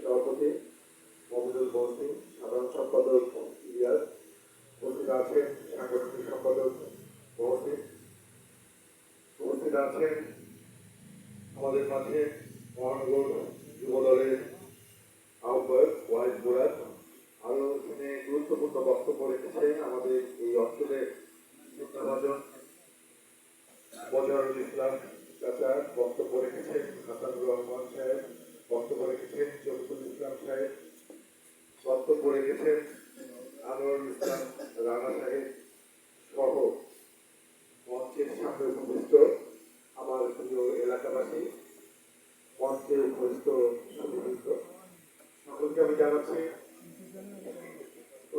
সভাপতি মমিনুল মহসিন, সাধারণ সম্পাদক ইলিয়াস, উপস্থিত আছেন সাংগঠনিক সম্পাদক মহসিন, উপস্থিত আছেন আমাদের মাঝে মহানগর যুব দলের আহ্বায়ক ওয়াহিদ মুরাদ। আরো এখানে গুরুত্বপূর্ণ বক্তব্য রেখেছেন আমাদের এই অঞ্চলে শ্রদ্ধাভাজন বজরুল ইসলাম চাচা বক্তব্য রেখেছেন, হাসানুর রহমান সাহেব বক্তব্য রেখেছেন, জমিরুল ইসলাম সাহেব বক্তব্য রেখেছেন, আনোয়ারুল ইসলাম রানা সাহেব সহ মঞ্চের সামনে উপস্থিত আমার প্রিয় এলাকাবাসী, মঞ্চে উপস্থিত সুবিধ সকলকে আমি জানাচ্ছি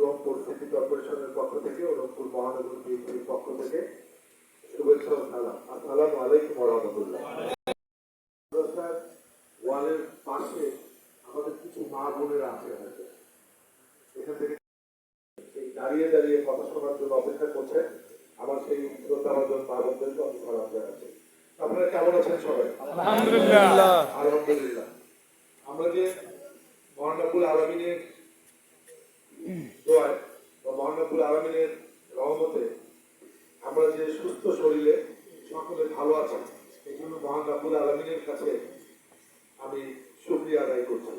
রংপুর সিটি কর্পোরেশনের পক্ষ থেকে ও রংপুর মহানগর বিএনপির পক্ষ থেকে শুভেচ্ছা ও সালাম। আসসালামু আলাইকুম ওয়া রাহমাতুল্লাহ। ওয়ালের পাশে আমাদের কিছু মা বোনেরা আছে, এখান থেকে দাঁড়িয়ে দাঁড়িয়ে কথা শোনার জন্য অপেক্ষা করছেন। আমার সেই শ্রদ্ধাভাজন মা বোনদেরকে আমি সালাম জানাচ্ছি। আপনারা কেমন আছেন সবাই? আলহামদুলিল্লাহ। আলহামদুলিল্লাহ। আমরা যে মহান রব্বুল আলামিনের দোয়ায় বা মহান রব্বুল আলামিনের রহমতে আমরা যে সুস্থ শরীরে সকলে ভালো আছি, এই জন্য মহান রব্বুল আলামিনের কাছে আমি শুকরিয়া আদায় করছি।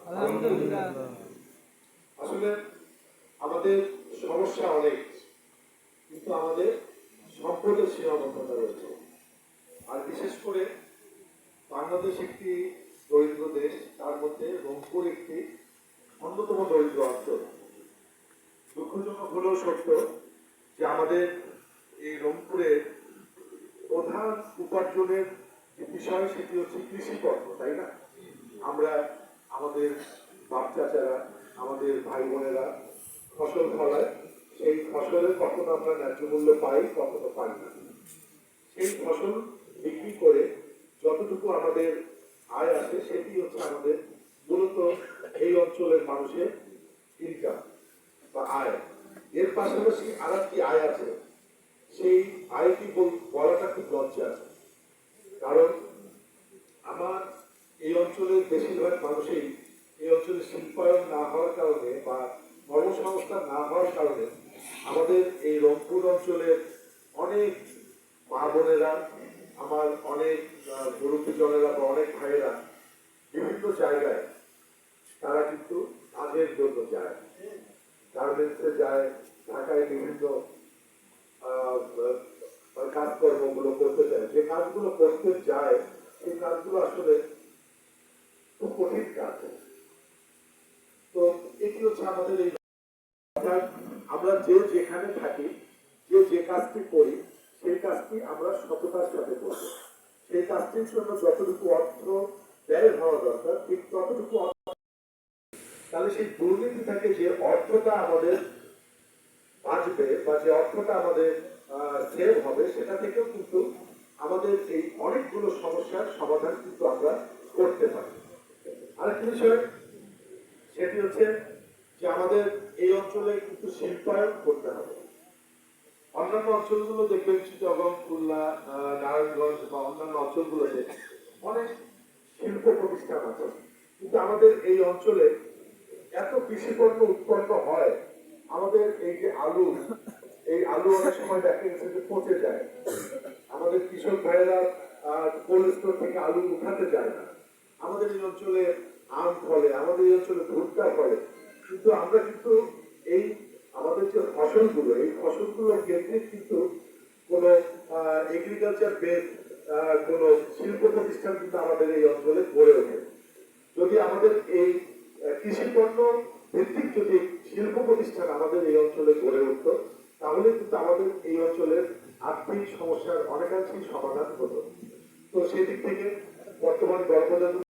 আলহামদুলিল্লাহ। আসলে আমাদের সমস্যা অনেক, কিন্তু আমাদের সম্পদের সীমাবদ্ধতা রয়েছে। আর বিশেষ করে বাংলাদেশ একটি দরিদ্র দেশ, তার মধ্যে রংপুর একটি অন্যতম দরিদ্র অঞ্চল। দুঃখজনক হলেও সত্য যে আমাদের এই রংপুরে প্রধান উপার্জনের যে বিষয় সেটি হচ্ছে কৃষিকর্ম, তাই না? আমরা আমাদের বাচ্চারা, আমাদের ভাই বোনেরা ফসল ফলায়, সেই ফসলের কখনো আমরা ন্যায্য মূল্য পাই, কখনো পাই না। সেই ফসল বিক্রি করে যতটুকু আমাদের আয় আসে সেটি হচ্ছে আমাদের মূলত এই অঞ্চলের মানুষের ইনকাম বা আয়। এর পাশাপাশি আর একটি আয় আছে, সেই আয়টি বলাটা খুব লজ্জা, কারণ আমার এই অঞ্চলের বেশিরভাগ মানুষই এই অঞ্চলে শিল্পায়ন না হওয়ার কারণে বা কর্মসংস্থান না হওয়ার কারণে আমাদের এই রংপুর অঞ্চলের অনেক মা বোনেরা, আমার অনেক মুরব্বীজনেরা বা অনেক ভাইয়েরা বিভিন্ন জায়গায় তারা কিন্তু কাজের জন্য যায়, গার্মেন্টসে যায়, ঢাকায় বিভিন্ন কাজকর্মগুলো করতে যায়। যে কাজগুলো করতে যায় সেই কাজগুলো আসলে খুব কঠিন কাজ। তো এটি হচ্ছে আমাদের এই, আমরা যে যেখানে থাকি, যে যে কাজটি করি, সেই কাজটি আমরা সততার সাথে করব। সেই কাজটির জন্য যতটুকু অর্থ ব্যয় হওয়া দরকার ঠিক ততটুকু অর্থ, তাহলে সেই দুর্নীতি থেকে যে অর্থটা আমাদের বাঁচবে বা যে অর্থটা আমাদের সেভ হবে, সেটা থেকেও কিন্তু আমাদের এই অনেকগুলো সমস্যার সমাধান কিন্তু আমরা করতে পারি। আরেকটি বিষয় সেটি হচ্ছে যে আমাদের এই অঞ্চলে কিন্তু শিল্পায়ন করতে হবে। অন্যান্য অঞ্চলগুলো দেখবেন চিটাগং, খুলনা, নারায়ণগঞ্জ বা অন্যান্য অঞ্চলগুলোতে অনেক শিল্প প্রতিষ্ঠান আছে, কিন্তু আমাদের এই অঞ্চলে এত কৃষিপণ্য উৎপন্ন হয়, আমাদের এই যে আলু, এই আলু অনেক সময় দেখা গেছে যে পচে যায়। আমাদের কৃষক ভাইয়েরা কোল্ড স্টোর থেকে আলু উঠাতে যায় না। আমাদের এই অঞ্চলে আম ফলে, আমাদের এই অঞ্চলে ভুট্টা ফলে, কিন্তু আমরা কিন্তু এই আমাদের যে ফসলগুলো, এই ফসলগুলো কেন্দ্রিক কিন্তু কোন এগ্রিকালচার বেস কোন শিল্প প্রতিষ্ঠান কিন্তু আমাদের এই অঞ্চলে গড়ে ওঠে। যদি আমাদের এই কৃষি পণ্য ভিত্তিক যদি শিল্প প্রতিষ্ঠান আমাদের এই অঞ্চলে গড়ে উঠত, তাহলে কিন্তু আমাদের এই অঞ্চলের আর্থিক সমস্যার অনেকাংশেই সমাধান হতো। তো সেদিক থেকে বর্তমান গণপ্রজাতন্ত্রী